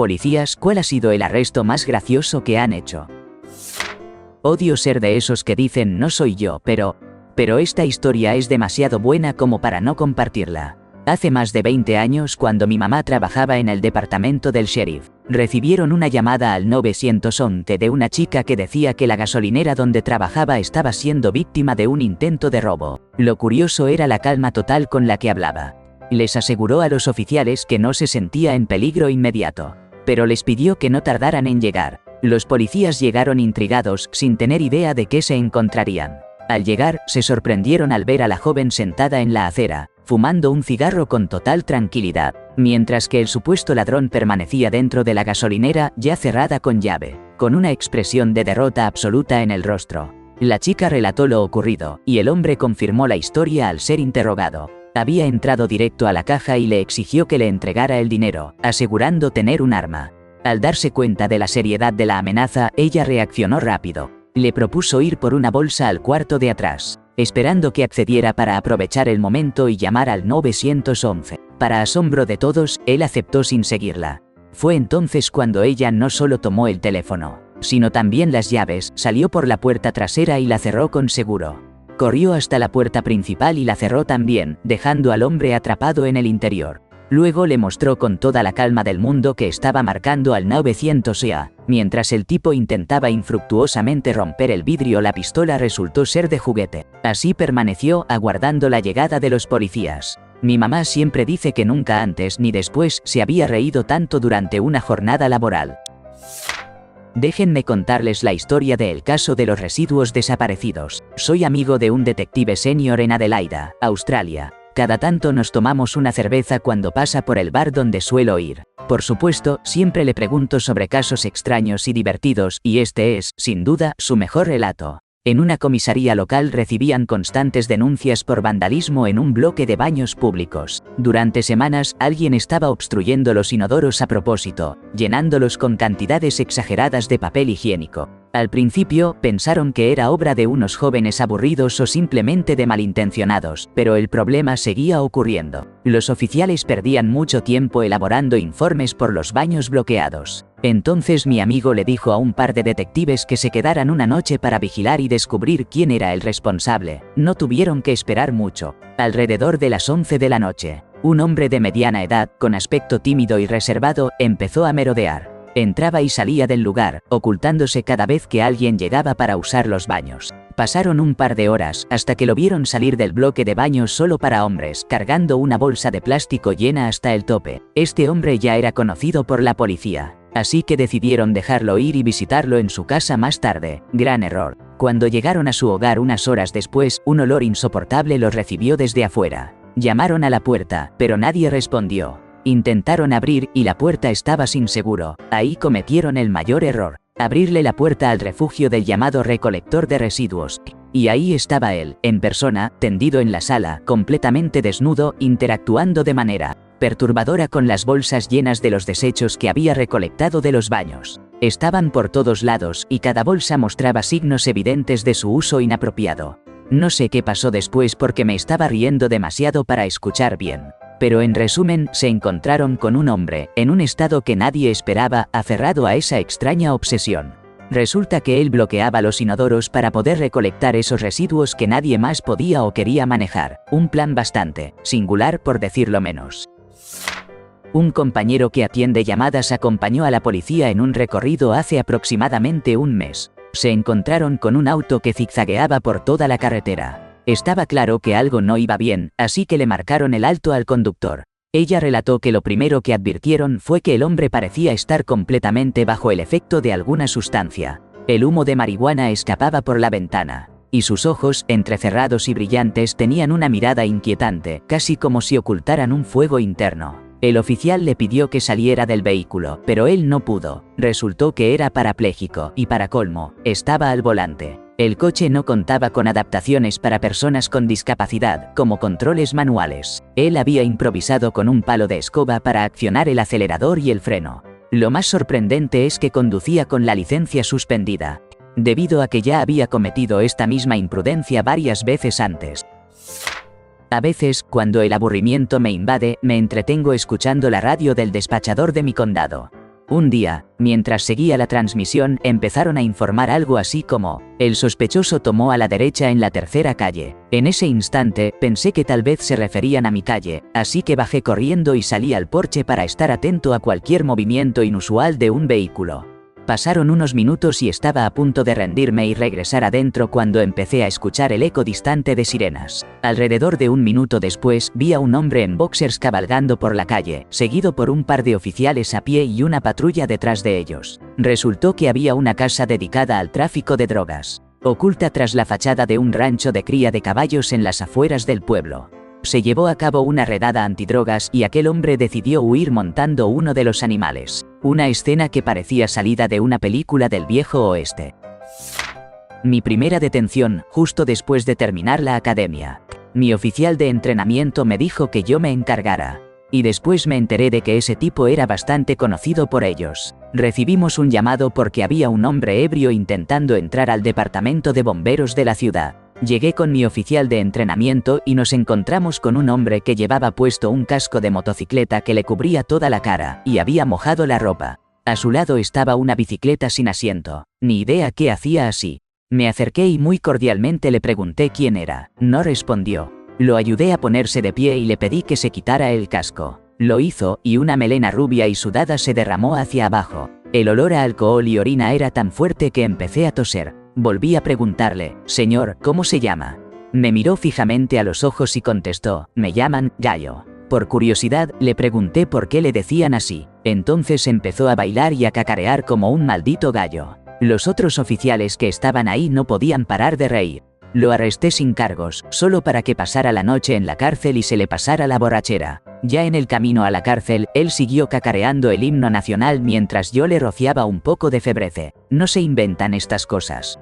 Policías, ¿cuál ha sido el arresto más gracioso que han hecho? Odio ser de esos que dicen no soy yo, pero esta historia es demasiado buena como para no compartirla. Hace más de 20 años, cuando mi mamá trabajaba en el departamento del sheriff, recibieron una llamada al 911 de una chica que decía que la gasolinera donde trabajaba estaba siendo víctima de un intento de robo. Lo curioso era la calma total con la que hablaba. Les aseguró a los oficiales que no se sentía en peligro inmediato, pero les pidió que no tardaran en llegar. Los policías llegaron intrigados, sin tener idea de qué se encontrarían. Al llegar, se sorprendieron al ver a la joven sentada en la acera, fumando un cigarro con total tranquilidad, mientras que el supuesto ladrón permanecía dentro de la gasolinera, ya cerrada con llave, con una expresión de derrota absoluta en el rostro. La chica relató lo ocurrido, y el hombre confirmó la historia al ser interrogado. Había entrado directo a la caja y le exigió que le entregara el dinero, asegurando tener un arma. Al darse cuenta de la seriedad de la amenaza, ella reaccionó rápido. Le propuso ir por una bolsa al cuarto de atrás, esperando que accediera para aprovechar el momento y llamar al 911. Para asombro de todos, él aceptó sin seguirla. Fue entonces cuando ella no solo tomó el teléfono, sino también las llaves, salió por la puerta trasera y la cerró con seguro. Corrió hasta la puerta principal y la cerró también, dejando al hombre atrapado en el interior. Luego le mostró con toda la calma del mundo que estaba marcando al 911. Mientras el tipo intentaba infructuosamente romper el vidrio, la pistola resultó ser de juguete. Así permaneció, aguardando la llegada de los policías. Mi mamá siempre dice que nunca antes ni después se había reído tanto durante una jornada laboral. Déjenme contarles la historia del caso de los residuos desaparecidos. Soy amigo de un detective senior en Adelaida, Australia. Cada tanto nos tomamos una cerveza cuando pasa por el bar donde suelo ir. Por supuesto, siempre le pregunto sobre casos extraños y divertidos, y este es, sin duda, su mejor relato. En una comisaría local recibían constantes denuncias por vandalismo en un bloque de baños públicos. Durante semanas, alguien estaba obstruyendo los inodoros a propósito, llenándolos con cantidades exageradas de papel higiénico. Al principio, pensaron que era obra de unos jóvenes aburridos o simplemente de malintencionados, pero el problema seguía ocurriendo. Los oficiales perdían mucho tiempo elaborando informes por los baños bloqueados. Entonces mi amigo le dijo a un par de detectives que se quedaran una noche para vigilar y descubrir quién era el responsable. No tuvieron que esperar mucho. Alrededor de las 11 de la noche, un hombre de mediana edad, con aspecto tímido y reservado, empezó a merodear. Entraba y salía del lugar, ocultándose cada vez que alguien llegaba para usar los baños. Pasaron un par de horas, hasta que lo vieron salir del bloque de baños solo para hombres, cargando una bolsa de plástico llena hasta el tope. Este hombre ya era conocido por la policía, así que decidieron dejarlo ir y visitarlo en su casa más tarde. Gran error. Cuando llegaron a su hogar unas horas después, un olor insoportable los recibió desde afuera. Llamaron a la puerta, pero nadie respondió. Intentaron abrir y la puerta estaba sin seguro. Ahí cometieron el mayor error: abrirle la puerta al refugio del llamado recolector de residuos. Y ahí estaba él, en persona, tendido en la sala, completamente desnudo, interactuando de manera perturbadora con las bolsas llenas de los desechos que había recolectado de los baños. Estaban por todos lados, y cada bolsa mostraba signos evidentes de su uso inapropiado. No sé qué pasó después porque me estaba riendo demasiado para escuchar bien. Pero en resumen, se encontraron con un hombre, en un estado que nadie esperaba, aferrado a esa extraña obsesión. Resulta que él bloqueaba los inodoros para poder recolectar esos residuos que nadie más podía o quería manejar. Un plan bastante singular, por decirlo menos. Un compañero que atiende llamadas acompañó a la policía en un recorrido hace aproximadamente un mes. Se encontraron con un auto que zigzagueaba por toda la carretera. Estaba claro que algo no iba bien, así que le marcaron el alto al conductor. Ella relató que lo primero que advirtieron fue que el hombre parecía estar completamente bajo el efecto de alguna sustancia. El humo de marihuana escapaba por la ventana, y sus ojos, entrecerrados y brillantes, tenían una mirada inquietante, casi como si ocultaran un fuego interno. El oficial le pidió que saliera del vehículo, pero él no pudo. Resultó que era parapléjico, y para colmo, estaba al volante. El coche no contaba con adaptaciones para personas con discapacidad, como controles manuales. Él había improvisado con un palo de escoba para accionar el acelerador y el freno. Lo más sorprendente es que conducía con la licencia suspendida, debido a que ya había cometido esta misma imprudencia varias veces antes. A veces, cuando el aburrimiento me invade, me entretengo escuchando la radio del despachador de mi condado. Un día, mientras seguía la transmisión, empezaron a informar algo así como: el sospechoso tomó a la derecha en la tercera calle. En ese instante, pensé que tal vez se referían a mi calle, así que bajé corriendo y salí al porche para estar atento a cualquier movimiento inusual de un vehículo. Pasaron unos minutos y estaba a punto de rendirme y regresar adentro cuando empecé a escuchar el eco distante de sirenas. Alrededor de un minuto después, vi a un hombre en boxers cabalgando por la calle, seguido por un par de oficiales a pie y una patrulla detrás de ellos. Resultó que había una casa dedicada al tráfico de drogas, oculta tras la fachada de un rancho de cría de caballos en las afueras del pueblo. Se llevó a cabo una redada antidrogas y aquel hombre decidió huir montando uno de los animales. Una escena que parecía salida de una película del viejo oeste. Mi primera detención, justo después de terminar la academia. Mi oficial de entrenamiento me dijo que yo me encargara. Y después me enteré de que ese tipo era bastante conocido por ellos. Recibimos un llamado porque había un hombre ebrio intentando entrar al departamento de bomberos de la ciudad. Llegué con mi oficial de entrenamiento y nos encontramos con un hombre que llevaba puesto un casco de motocicleta que le cubría toda la cara y había mojado la ropa. A su lado estaba una bicicleta sin asiento. Ni idea qué hacía así. Me acerqué y muy cordialmente le pregunté quién era. No respondió. Lo ayudé a ponerse de pie y le pedí que se quitara el casco. Lo hizo y una melena rubia y sudada se derramó hacia abajo. El olor a alcohol y orina era tan fuerte que empecé a toser. Volví a preguntarle: señor, ¿cómo se llama? Me miró fijamente a los ojos y contestó: me llaman Gallo. Por curiosidad, le pregunté por qué le decían así. Entonces empezó a bailar y a cacarear como un maldito gallo. Los otros oficiales que estaban ahí no podían parar de reír. Lo arresté sin cargos, solo para que pasara la noche en la cárcel y se le pasara la borrachera. Ya en el camino a la cárcel, él siguió cacareando el himno nacional mientras yo le rociaba un poco de febreze. No se inventan estas cosas.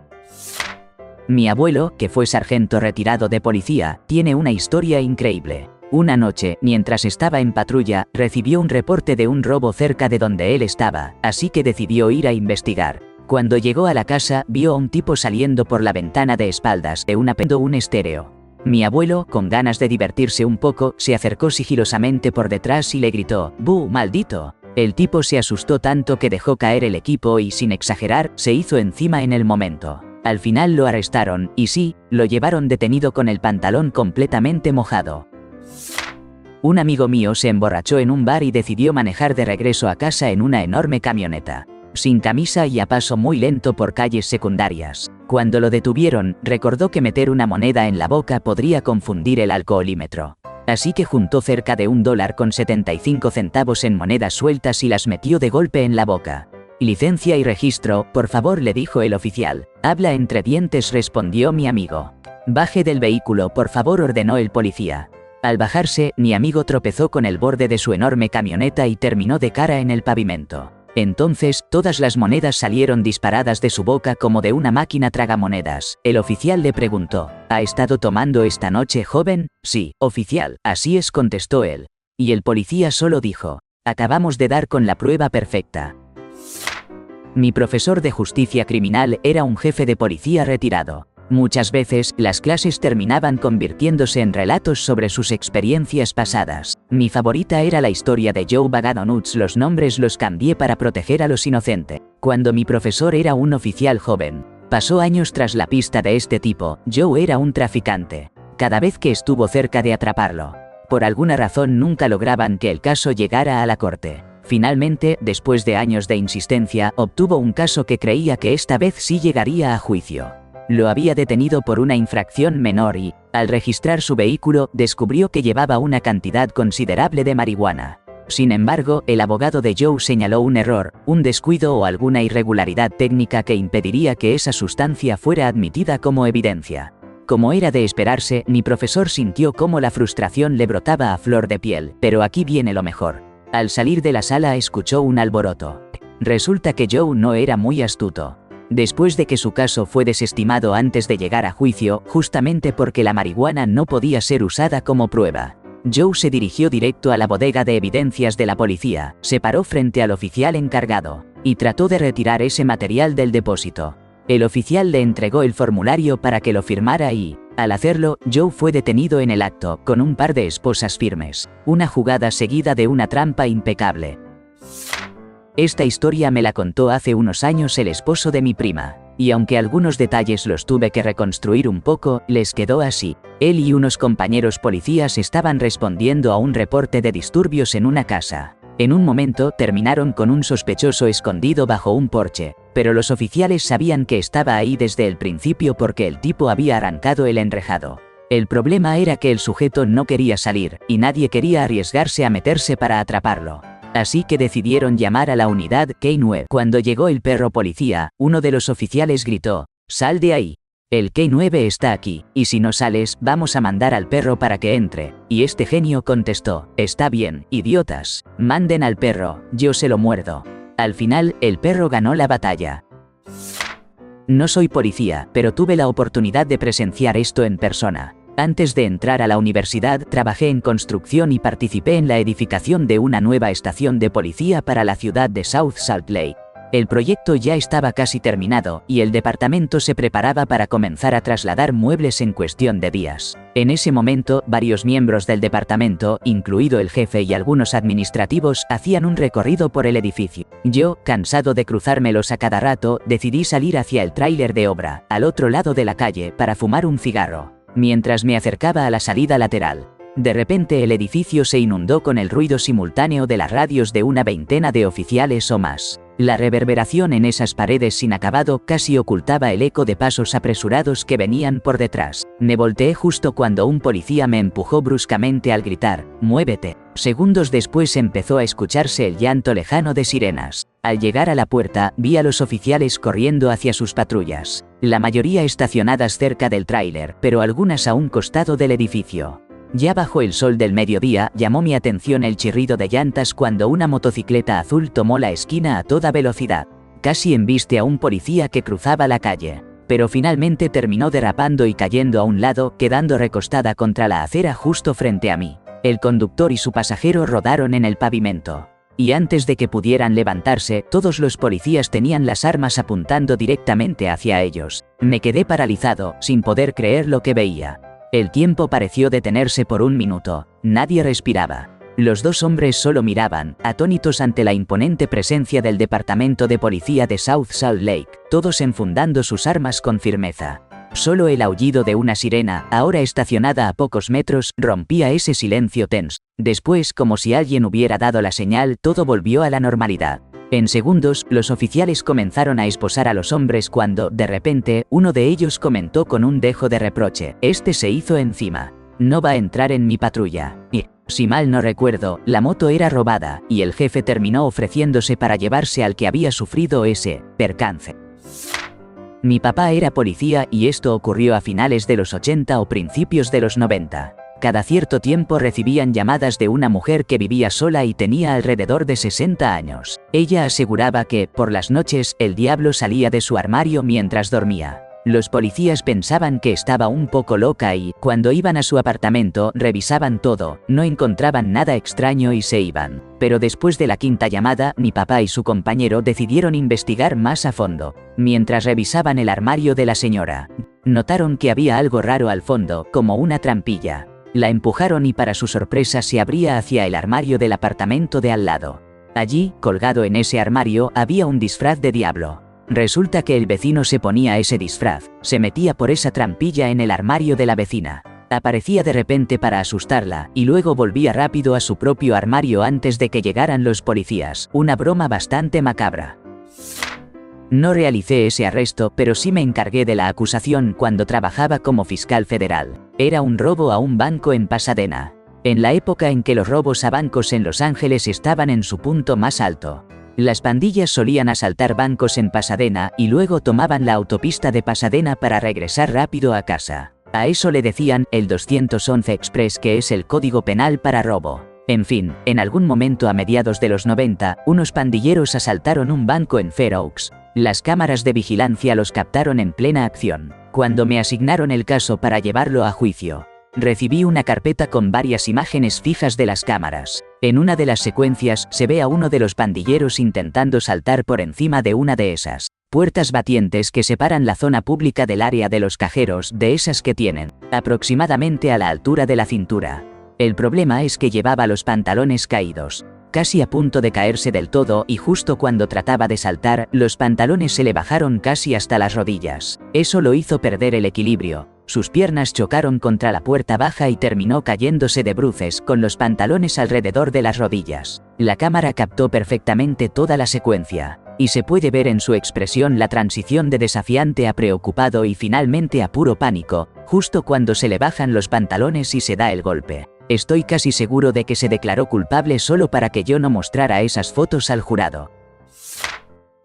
Mi abuelo, que fue sargento retirado de policía, tiene una historia increíble. Una noche, mientras estaba en patrulla, recibió un reporte de un robo cerca de donde él estaba, así que decidió ir a investigar. Cuando llegó a la casa, vio a un tipo saliendo por la ventana de espaldas de un estéreo. Mi abuelo, con ganas de divertirse un poco, se acercó sigilosamente por detrás y le gritó: ¡Bu, maldito! El tipo se asustó tanto que dejó caer el equipo y, sin exagerar, se hizo encima en el momento. Al final lo arrestaron, y sí, lo llevaron detenido con el pantalón completamente mojado. Un amigo mío se emborrachó en un bar y decidió manejar de regreso a casa en una enorme camioneta, sin camisa y a paso muy lento por calles secundarias. Cuando lo detuvieron, recordó que meter una moneda en la boca podría confundir el alcoholímetro. Así que juntó cerca de $1.75 en monedas sueltas y las metió de golpe en la boca. «Licencia y registro, por favor», le dijo el oficial. «Habla entre dientes», respondió mi amigo. «Baje del vehículo, por favor», ordenó el policía. Al bajarse, mi amigo tropezó con el borde de su enorme camioneta y terminó de cara en el pavimento. Entonces, todas las monedas salieron disparadas de su boca como de una máquina tragamonedas. El oficial le preguntó: «¿Ha estado tomando esta noche, joven?» «Sí, oficial, así es», contestó él. Y el policía solo dijo: «Acabamos de dar con la prueba perfecta». Mi profesor de justicia criminal era un jefe de policía retirado. Muchas veces, las clases terminaban convirtiéndose en relatos sobre sus experiencias pasadas. Mi favorita era la historia de Joe Bagadonuts. Los nombres los cambié para proteger a los inocentes. Cuando mi profesor era un oficial joven, pasó años tras la pista de este tipo. Joe era un traficante. Cada vez que estuvo cerca de atraparlo, por alguna razón nunca lograban que el caso llegara a la corte. Finalmente, después de años de insistencia, obtuvo un caso que creía que esta vez sí llegaría a juicio. Lo había detenido por una infracción menor y, al registrar su vehículo, descubrió que llevaba una cantidad considerable de marihuana. Sin embargo, el abogado de Joe señaló un error, un descuido o alguna irregularidad técnica que impediría que esa sustancia fuera admitida como evidencia. Como era de esperarse, mi profesor sintió cómo la frustración le brotaba a flor de piel. Pero aquí viene lo mejor. Al salir de la sala escuchó un alboroto. Resulta que Joe no era muy astuto. Después de que su caso fue desestimado antes de llegar a juicio, justamente porque la marihuana no podía ser usada como prueba, Joe se dirigió directo a la bodega de evidencias de la policía, se paró frente al oficial encargado, y trató de retirar ese material del depósito. El oficial le entregó el formulario para que lo firmara y, al hacerlo, Joe fue detenido en el acto, con un par de esposas firmes. Una jugada seguida de una trampa impecable. Esta historia me la contó hace unos años el esposo de mi prima, y aunque algunos detalles los tuve que reconstruir un poco, les quedó así. Él y unos compañeros policías estaban respondiendo a un reporte de disturbios en una casa. En un momento terminaron con un sospechoso escondido bajo un porche, pero los oficiales sabían que estaba ahí desde el principio porque el tipo había arrancado el enrejado. El problema era que el sujeto no quería salir, y nadie quería arriesgarse a meterse para atraparlo. Así que decidieron llamar a la unidad K9. Cuando llegó el perro policía, uno de los oficiales gritó: «¡Sal de ahí! El K9 está aquí, y si no sales, vamos a mandar al perro para que entre». Y este genio contestó: «Está bien, idiotas. Manden al perro, yo se lo muerdo». Al final, el perro ganó la batalla. No soy policía, pero tuve la oportunidad de presenciar esto en persona. Antes de entrar a la universidad, trabajé en construcción y participé en la edificación de una nueva estación de policía para la ciudad de South Salt Lake. El proyecto ya estaba casi terminado, y el departamento se preparaba para comenzar a trasladar muebles en cuestión de días. En ese momento, varios miembros del departamento, incluido el jefe y algunos administrativos, hacían un recorrido por el edificio. Yo, cansado de cruzármelos a cada rato, decidí salir hacia el tráiler de obra, al otro lado de la calle, para fumar un cigarro. Mientras me acercaba a la salida lateral, de repente el edificio se inundó con el ruido simultáneo de las radios de una veintena de oficiales o más. La reverberación en esas paredes sin acabado casi ocultaba el eco de pasos apresurados que venían por detrás. Me volteé justo cuando un policía me empujó bruscamente al gritar: «¡Muévete!». Segundos después empezó a escucharse el llanto lejano de sirenas. Al llegar a la puerta, vi a los oficiales corriendo hacia sus patrullas, la mayoría estacionadas cerca del tráiler, pero algunas a un costado del edificio. Ya bajo el sol del mediodía, llamó mi atención el chirrido de llantas cuando una motocicleta azul tomó la esquina a toda velocidad. Casi embiste a un policía que cruzaba la calle, pero finalmente terminó derrapando y cayendo a un lado, quedando recostada contra la acera justo frente a mí. El conductor y su pasajero rodaron en el pavimento. Y antes de que pudieran levantarse, todos los policías tenían las armas apuntando directamente hacia ellos. Me quedé paralizado, sin poder creer lo que veía. El tiempo pareció detenerse por un minuto. Nadie respiraba. Los dos hombres solo miraban, atónitos ante la imponente presencia del departamento de policía de South Salt Lake, todos enfundando sus armas con firmeza. Solo el aullido de una sirena, ahora estacionada a pocos metros, rompía ese silencio tenso. Después, como si alguien hubiera dado la señal, todo volvió a la normalidad. En segundos, los oficiales comenzaron a esposar a los hombres cuando, de repente, uno de ellos comentó con un dejo de reproche: «Este se hizo encima. No va a entrar en mi patrulla». Y, si mal no recuerdo, la moto era robada, y el jefe terminó ofreciéndose para llevarse al que había sufrido ese percance. Mi papá era policía y esto ocurrió a finales de los 80 o principios de los 90. Cada cierto tiempo recibían llamadas de una mujer que vivía sola y tenía alrededor de 60 años. Ella aseguraba que, por las noches, el diablo salía de su armario mientras dormía. Los policías pensaban que estaba un poco loca y, cuando iban a su apartamento, revisaban todo, no encontraban nada extraño y se iban. Pero después de la quinta llamada, mi papá y su compañero decidieron investigar más a fondo. Mientras revisaban el armario de la señora, notaron que había algo raro al fondo, como una trampilla. La empujaron y para su sorpresa se abría hacia el armario del apartamento de al lado. Allí, colgado en ese armario, había un disfraz de diablo. Resulta que el vecino se ponía ese disfraz, se metía por esa trampilla en el armario de la vecina. Aparecía de repente para asustarla, y luego volvía rápido a su propio armario antes de que llegaran los policías. Una broma bastante macabra. No realicé ese arresto, pero sí me encargué de la acusación cuando trabajaba como fiscal federal. Era un robo a un banco en Pasadena, en la época en que los robos a bancos en Los Ángeles estaban en su punto más alto. Las pandillas solían asaltar bancos en Pasadena y luego tomaban la autopista de Pasadena para regresar rápido a casa. A eso le decían el 211 Express, que es el código penal para robo. En fin, en algún momento a mediados de los 90, unos pandilleros asaltaron un banco en Fair Oaks. Las cámaras de vigilancia los captaron en plena acción. Cuando me asignaron el caso para llevarlo a juicio, recibí una carpeta con varias imágenes fijas de las cámaras. En una de las secuencias se ve a uno de los pandilleros intentando saltar por encima de una de esas puertas batientes que separan la zona pública del área de los cajeros, de esas que tienen aproximadamente a la altura de la cintura. El problema es que llevaba los pantalones caídos. casi a punto de caerse del todo, y justo cuando trataba de saltar, los pantalones se le bajaron casi hasta las rodillas. Eso lo hizo perder el equilibrio. Sus piernas chocaron contra la puerta baja y terminó cayéndose de bruces con los pantalones alrededor de las rodillas. La cámara captó perfectamente toda la secuencia, y se puede ver en su expresión la transición de desafiante a preocupado y finalmente a puro pánico, justo cuando se le bajan los pantalones y se da el golpe. Estoy casi seguro de que se declaró culpable solo para que yo no mostrara esas fotos al jurado.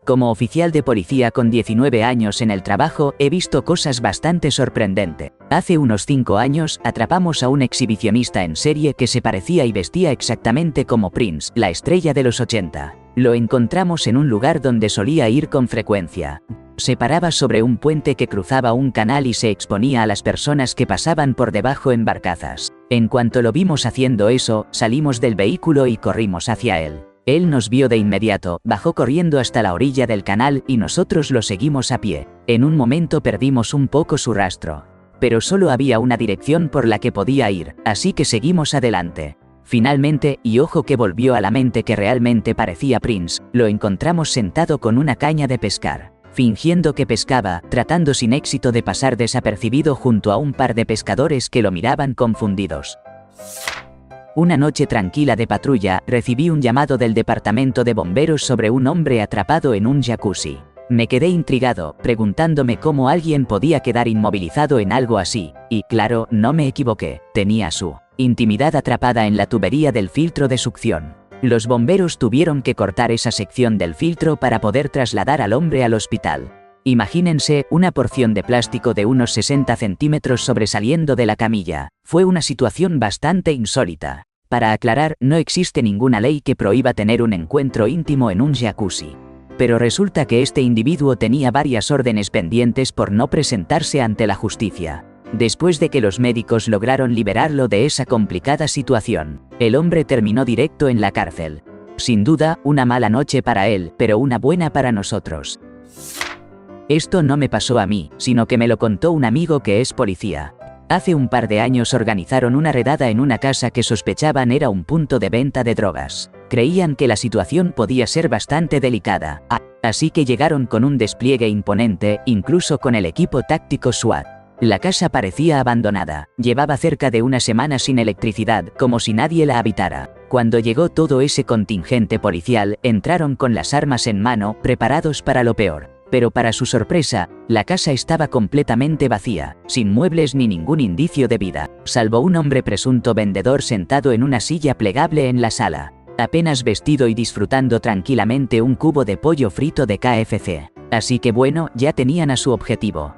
Como oficial de policía con 19 años en el trabajo, he visto cosas bastante sorprendentes. Hace unos 5 años, atrapamos a un exhibicionista en serie que se parecía y vestía exactamente como Prince, la estrella de los 80. Lo encontramos en un lugar donde solía ir con frecuencia. Se paraba sobre un puente que cruzaba un canal y se exponía a las personas que pasaban por debajo en barcazas. En cuanto lo vimos haciendo eso, salimos del vehículo y corrimos hacia él. Él nos vio de inmediato, bajó corriendo hasta la orilla del canal y nosotros lo seguimos a pie. En un momento perdimos un poco su rastro. Pero solo había una dirección por la que podía ir, así que seguimos adelante. Finalmente, y ojo que volvió a la mente que realmente parecía Prince, lo encontramos sentado con una caña de pescar, fingiendo que pescaba, tratando sin éxito de pasar desapercibido junto a un par de pescadores que lo miraban confundidos. Una noche tranquila de patrulla, recibí un llamado del departamento de bomberos sobre un hombre atrapado en un jacuzzi. Me quedé intrigado, preguntándome cómo alguien podía quedar inmovilizado en algo así, y, claro, no me equivoqué, tenía su intimidad atrapada en la tubería del filtro de succión. Los bomberos tuvieron que cortar esa sección del filtro para poder trasladar al hombre al hospital. Imagínense, una porción de plástico de unos 60 centímetros sobresaliendo de la camilla. Fue una situación bastante insólita. Para aclarar, no existe ninguna ley que prohíba tener un encuentro íntimo en un jacuzzi. Pero resulta que este individuo tenía varias órdenes pendientes por no presentarse ante la justicia. Después de que los médicos lograron liberarlo de esa complicada situación, el hombre terminó directo en la cárcel. Sin duda, una mala noche para él, pero una buena para nosotros. Esto no me pasó a mí, sino que me lo contó un amigo que es policía. Hace un par de años organizaron una redada en una casa que sospechaban era un punto de venta de drogas. Creían que la situación podía ser bastante delicada, así que llegaron con un despliegue imponente, incluso con el equipo táctico SWAT. La casa parecía abandonada, llevaba cerca de una semana sin electricidad, como si nadie la habitara. Cuando llegó todo ese contingente policial, entraron con las armas en mano, preparados para lo peor. Pero para su sorpresa, la casa estaba completamente vacía, sin muebles ni ningún indicio de vida, salvo un hombre presunto vendedor sentado en una silla plegable en la sala, apenas vestido y disfrutando tranquilamente un cubo de pollo frito de KFC. Así que bueno, ya tenían a su objetivo.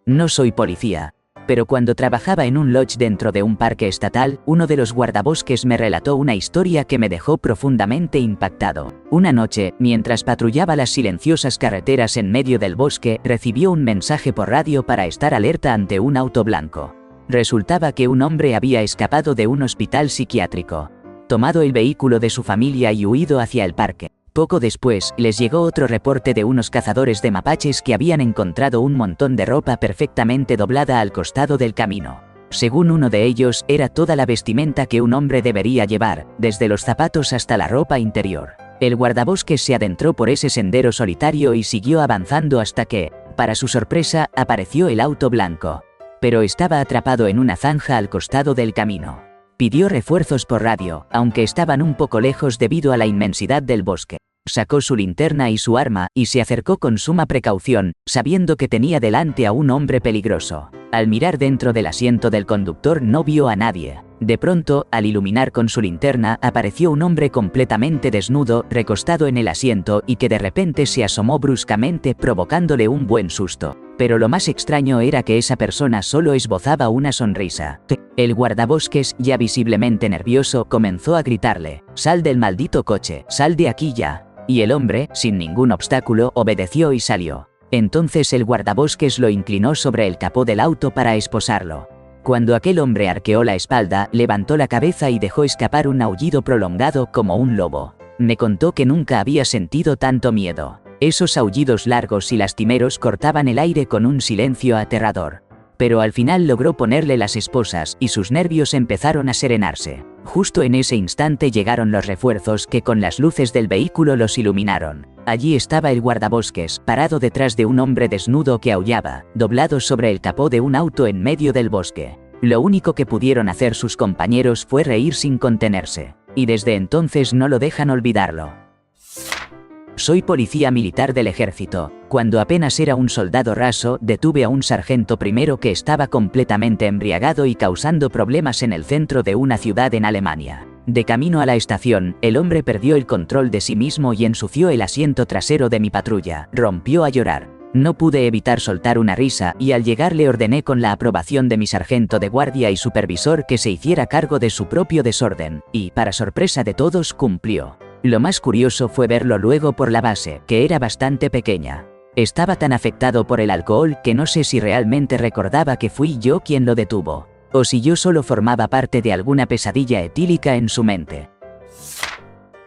No soy policía, pero cuando trabajaba en un lodge dentro de un parque estatal, uno de los guardabosques me relató una historia que me dejó profundamente impactado. Una noche, mientras patrullaba las silenciosas carreteras en medio del bosque, recibió un mensaje por radio para estar alerta ante un auto blanco. Resultaba que un hombre había escapado de un hospital psiquiátrico, tomado el vehículo de su familia y huido hacia el parque. Poco después, les llegó otro reporte de unos cazadores de mapaches que habían encontrado un montón de ropa perfectamente doblada al costado del camino. Según uno de ellos, era toda la vestimenta que un hombre debería llevar, desde los zapatos hasta la ropa interior. El guardabosques se adentró por ese sendero solitario y siguió avanzando hasta que, para su sorpresa, apareció el auto blanco. Pero estaba atrapado en una zanja al costado del camino. Pidió refuerzos por radio, aunque estaban un poco lejos debido a la inmensidad del bosque. Sacó su linterna y su arma, y se acercó con suma precaución, sabiendo que tenía delante a un hombre peligroso. Al mirar dentro del asiento del conductor no vio a nadie. De pronto, al iluminar con su linterna, apareció un hombre completamente desnudo, recostado en el asiento y que de repente se asomó bruscamente, provocándole un buen susto. Pero lo más extraño era que esa persona solo esbozaba una sonrisa. El guardabosques, ya visiblemente nervioso, comenzó a gritarle: «¡Sal del maldito coche! ¡Sal de aquí ya!». Y el hombre, sin ningún obstáculo, obedeció y salió. Entonces el guardabosques lo inclinó sobre el capó del auto para esposarlo. Cuando aquel hombre arqueó la espalda, levantó la cabeza y dejó escapar un aullido prolongado como un lobo. Me contó que nunca había sentido tanto miedo. Esos aullidos largos y lastimeros cortaban el aire con un silencio aterrador. Pero al final logró ponerle las esposas y sus nervios empezaron a serenarse. Justo en ese instante llegaron los refuerzos que con las luces del vehículo los iluminaron. Allí estaba el guardabosques, parado detrás de un hombre desnudo que aullaba, doblado sobre el capó de un auto en medio del bosque. Lo único que pudieron hacer sus compañeros fue reír sin contenerse. Y desde entonces no lo dejan olvidarlo. Soy policía militar del ejército. Cuando apenas era un soldado raso, detuve a un sargento primero que estaba completamente embriagado y causando problemas en el centro de una ciudad en Alemania. De camino a la estación, el hombre perdió el control de sí mismo y ensució el asiento trasero de mi patrulla. Rompió a llorar. No pude evitar soltar una risa y al llegar le ordené con la aprobación de mi sargento de guardia y supervisor que se hiciera cargo de su propio desorden, y, para sorpresa de todos, cumplió. Lo más curioso fue verlo luego por la base, que era bastante pequeña. Estaba tan afectado por el alcohol que no sé si realmente recordaba que fui yo quien lo detuvo, o si yo solo formaba parte de alguna pesadilla etílica en su mente.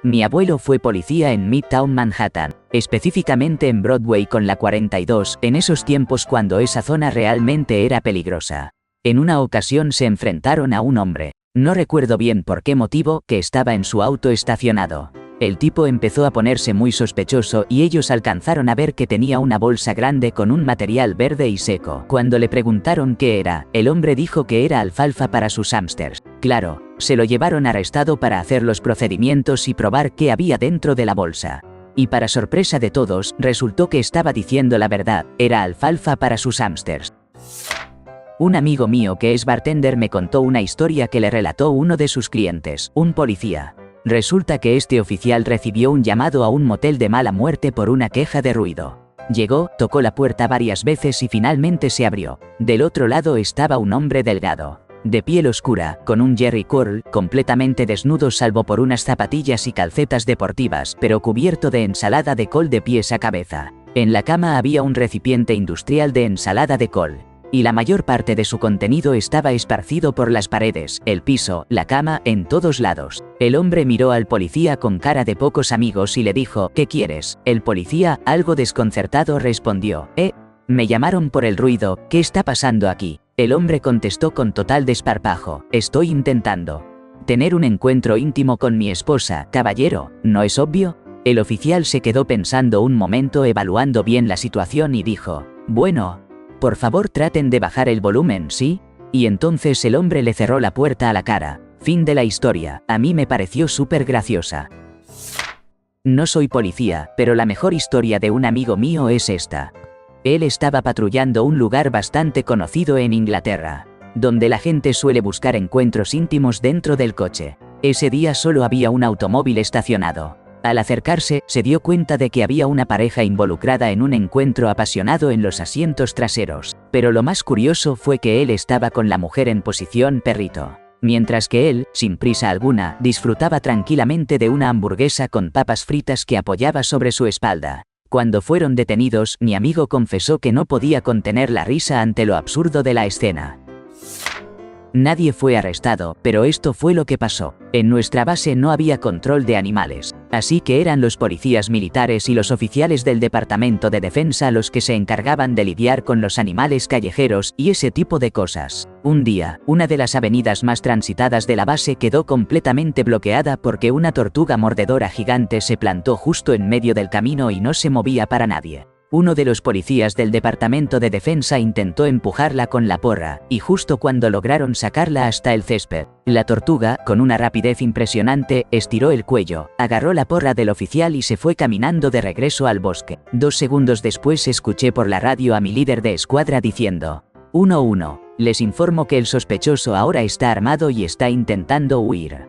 Mi abuelo fue policía en Midtown Manhattan, específicamente en Broadway con la 42, en esos tiempos cuando esa zona realmente era peligrosa. En una ocasión se enfrentaron a un hombre, no recuerdo bien por qué motivo, que estaba en su auto estacionado. El tipo empezó a ponerse muy sospechoso y ellos alcanzaron a ver que tenía una bolsa grande con un material verde y seco. Cuando le preguntaron qué era, el hombre dijo que era alfalfa para sus hámsters. Claro, se lo llevaron arrestado para hacer los procedimientos y probar qué había dentro de la bolsa. Y para sorpresa de todos, resultó que estaba diciendo la verdad, era alfalfa para sus hámsters. Un amigo mío que es bartender me contó una historia que le relató uno de sus clientes, un policía. Resulta que este oficial recibió un llamado a un motel de mala muerte por una queja de ruido. Llegó, tocó la puerta varias veces y finalmente se abrió. Del otro lado estaba un hombre delgado, de piel oscura, con un jerry curl, completamente desnudo salvo por unas zapatillas y calcetas deportivas, pero cubierto de ensalada de col de pies a cabeza. En la cama había un recipiente industrial de ensalada de col. Y la mayor parte de su contenido estaba esparcido por las paredes, el piso, la cama, en todos lados. El hombre miró al policía con cara de pocos amigos y le dijo, ¿qué quieres? El policía, algo desconcertado, respondió, me llamaron por el ruido, ¿qué está pasando aquí? El hombre contestó con total desparpajo, estoy intentando tener un encuentro íntimo con mi esposa, caballero, ¿no es obvio? El oficial se quedó pensando un momento evaluando bien la situación y dijo, bueno, por favor traten de bajar el volumen, ¿sí? Y entonces el hombre le cerró la puerta a la cara. Fin de la historia. A mí me pareció súper graciosa. No soy policía, pero la mejor historia de un amigo mío es esta. Él estaba patrullando un lugar bastante conocido en Inglaterra, donde la gente suele buscar encuentros íntimos dentro del coche. Ese día solo había un automóvil estacionado. Al acercarse, se dio cuenta de que había una pareja involucrada en un encuentro apasionado en los asientos traseros, pero lo más curioso fue que él estaba con la mujer en posición perrito, mientras que él, sin prisa alguna, disfrutaba tranquilamente de una hamburguesa con papas fritas que apoyaba sobre su espalda. Cuando fueron detenidos, mi amigo confesó que no podía contener la risa ante lo absurdo de la escena. Nadie fue arrestado, pero esto fue lo que pasó. En nuestra base no había control de animales, así que eran los policías militares y los oficiales del Departamento de Defensa los que se encargaban de lidiar con los animales callejeros y ese tipo de cosas. Un día, una de las avenidas más transitadas de la base quedó completamente bloqueada porque una tortuga mordedora gigante se plantó justo en medio del camino y no se movía para nadie. Uno de los policías del Departamento de Defensa intentó empujarla con la porra, y justo cuando lograron sacarla hasta el césped, la tortuga, con una rapidez impresionante, estiró el cuello, agarró la porra del oficial y se fue caminando de regreso al bosque. 2 segundos después escuché por la radio a mi líder de escuadra diciendo, 1-1, les informo que el sospechoso ahora está armado y está intentando huir.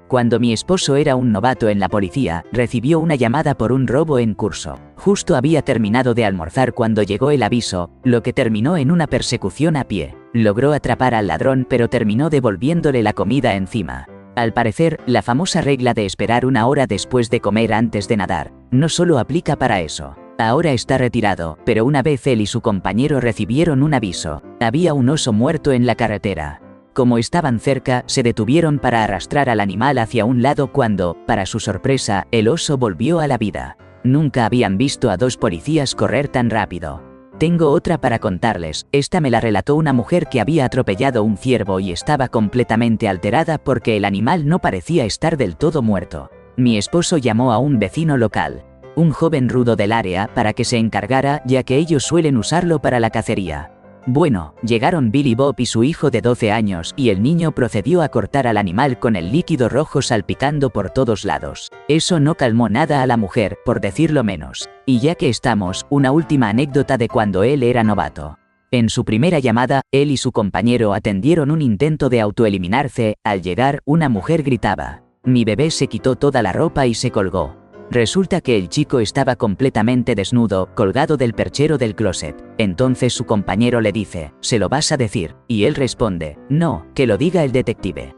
Cuando mi esposo era un novato en la policía, recibió una llamada por un robo en curso. Justo había terminado de almorzar cuando llegó el aviso, lo que terminó en una persecución a pie. Logró atrapar al ladrón pero terminó devolviéndole la comida encima. Al parecer, la famosa regla de esperar 1 hora después de comer antes de nadar, no solo aplica para eso. Ahora está retirado, pero una vez él y su compañero recibieron un aviso. Había un oso muerto en la carretera. Como estaban cerca, se detuvieron para arrastrar al animal hacia un lado cuando, para su sorpresa, el oso volvió a la vida. Nunca habían visto a 2 policías correr tan rápido. Tengo otra para contarles. Esta me la relató una mujer que había atropellado un ciervo y estaba completamente alterada porque el animal no parecía estar del todo muerto. Mi esposo llamó a un vecino local, un joven rudo del área, para que se encargara, ya que ellos suelen usarlo para la cacería. Bueno, llegaron Billy Bob y su hijo de 12 años y el niño procedió a cortar al animal con el líquido rojo salpicando por todos lados. Eso no calmó nada a la mujer, por decirlo menos. Y ya que estamos, una última anécdota de cuando él era novato. En su primera llamada, él y su compañero atendieron un intento de autoeliminarse. Al llegar, una mujer gritaba: "Mi bebé se quitó toda la ropa y se colgó". Resulta que el chico estaba completamente desnudo, colgado del perchero del closet. Entonces su compañero le dice: "¿Se lo vas a decir?", y él responde: "No, que lo diga el detective".